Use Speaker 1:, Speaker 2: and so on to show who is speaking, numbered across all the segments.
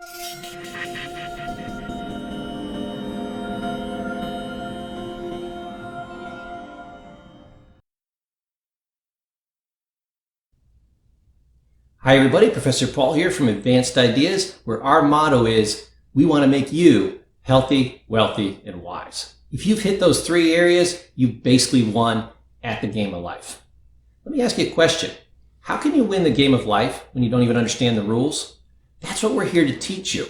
Speaker 1: Hi everybody, Professor Paul here from Advanced Ideas, where our motto is, we want to make you healthy, wealthy, and wise. If you've hit those three areas, you've basically won at the game of life. Let me ask you a question. How can you win the game of life when you don't even understand the rules? That's what we're here to teach you.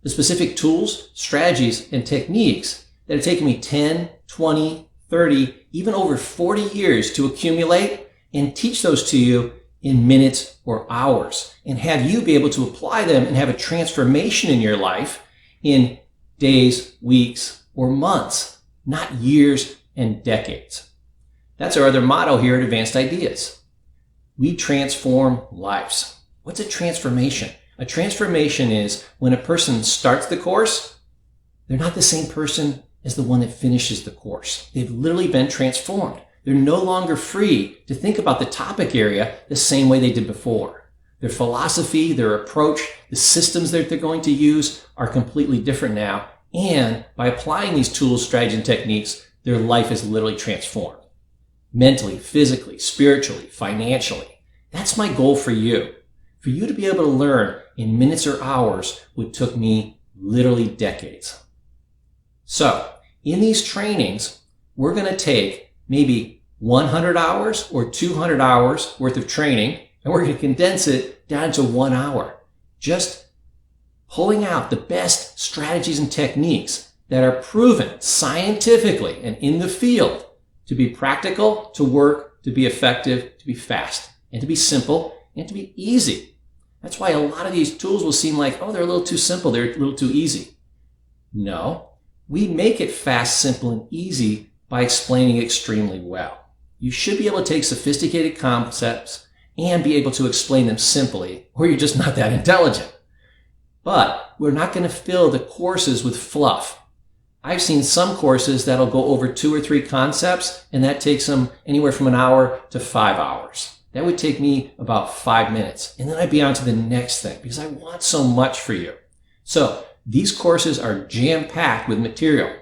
Speaker 1: The specific tools, strategies, and techniques that have taken me 10, 20, 30, even over 40 years to accumulate and teach those to you in minutes or hours, and have you be able to apply them and have a transformation in your life in days, weeks, or months, not years and decades. That's our other motto here at Advanced Ideas. We transform lives. What's a transformation? A transformation is when a person starts the course, they're not the same person as the one that finishes the course. They've literally been transformed. They're no longer free to think about the topic area the same way they did before. Their philosophy, their approach, the systems that they're going to use are completely different now. And by applying these tools, strategies, and techniques, their life is literally transformed. Mentally, physically, spiritually, financially. That's my goal for you. For you to be able to learn in minutes or hours what took me literally decades. So, in these trainings, we're going to take maybe 100 hours or 200 hours worth of training, and we're going to condense it down to 1 hour. Just pulling out the best strategies and techniques that are proven scientifically and in the field to be practical, to work, to be effective, to be fast, and to be simple, and to be easy. That's why a lot of these tools will seem like, oh, they're a little too simple, they're a little too easy. No, we make it fast, simple, and easy by explaining it extremely well. You should be able to take sophisticated concepts and be able to explain them simply, or you're just not that intelligent. But we're not going to fill the courses with fluff. I've seen some courses that'll go over 2 or 3 concepts, and that takes them anywhere from an hour to 5 hours. That would take me about 5 minutes, and then I'd be on to the next thing because I want so much for you. So these courses are jam-packed with material.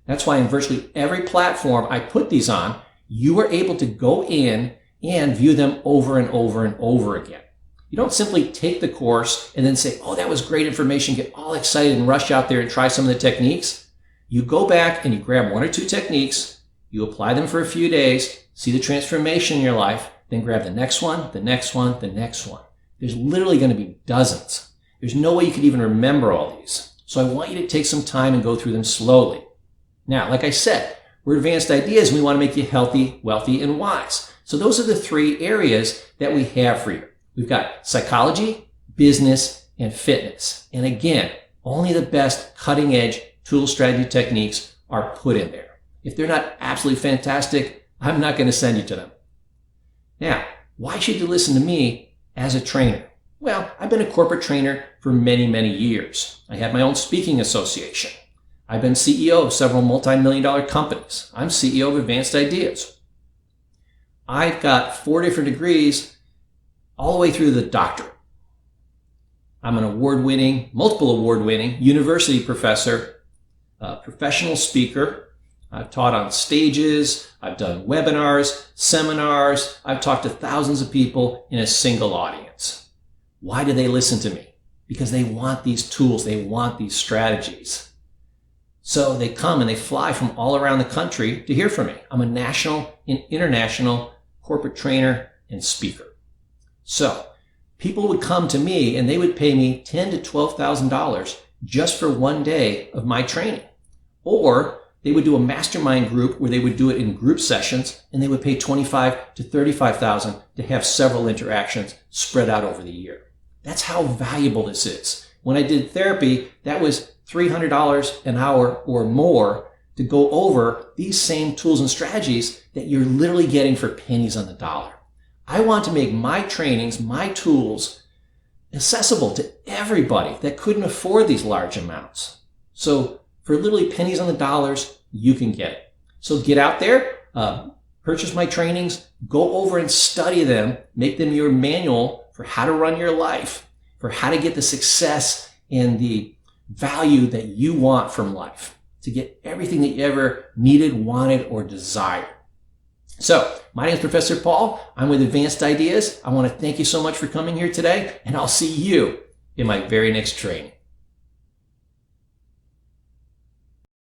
Speaker 1: That's why in virtually every platform I put these on, you are able to go in and view them over and over and over again. You don't simply take the course and then say, oh, that was great information, get all excited and rush out there and try some of the techniques. You go back and you grab 1 or 2 techniques, you apply them for a few days, see the transformation in your life, then grab the next one, the next one, the next one. There's literally going to be dozens. There's no way you could even remember all these. So I want you to take some time and go through them slowly. Now, like I said, we're Advanced Ideas and we want to make you healthy, wealthy, and wise. So those are the 3 areas that we have for you. We've got psychology, business, and fitness. And again, only the best cutting-edge tool strategy techniques are put in there. If they're not absolutely fantastic, I'm not going to send you to them. Now, why should you listen to me as a trainer? Well, I've been a corporate trainer for many, many years. I have my own speaking association. I've been CEO of several multi-million-dollar companies. I'm CEO of Advanced Ideas. I've got 4 different degrees all the way through the doctorate. I'm an award-winning, multiple award-winning university professor, professional speaker. I've taught on stages. I've done webinars, seminars. I've talked to thousands of people in a single audience. Why do they listen to me? Because they want these tools. They want these strategies. So they come and they fly from all around the country to hear from me. I'm a national and international corporate trainer and speaker. So people would come to me and they would pay me $10,000 to $12,000 just for 1 day of my training. Or they would do a mastermind group where they would do it in group sessions and they would pay $25,000 to $35,000 to have several interactions spread out over the year. That's how valuable this is. When I did therapy, that was $300 an hour or more to go over these same tools and strategies that you're literally getting for pennies on the dollar. I want to make my trainings, my tools, accessible to everybody that couldn't afford these large amounts. So for literally pennies on the dollars, you can get it. So get out there, purchase my trainings, go over and study them, make them your manual for how to run your life, for how to get the success and the value that you want from life, to get everything that you ever needed, wanted, or desired. So, my name is Professor Paul. I'm with Advanced Ideas. I want to thank you so much for coming here today, and I'll see you in my very next training.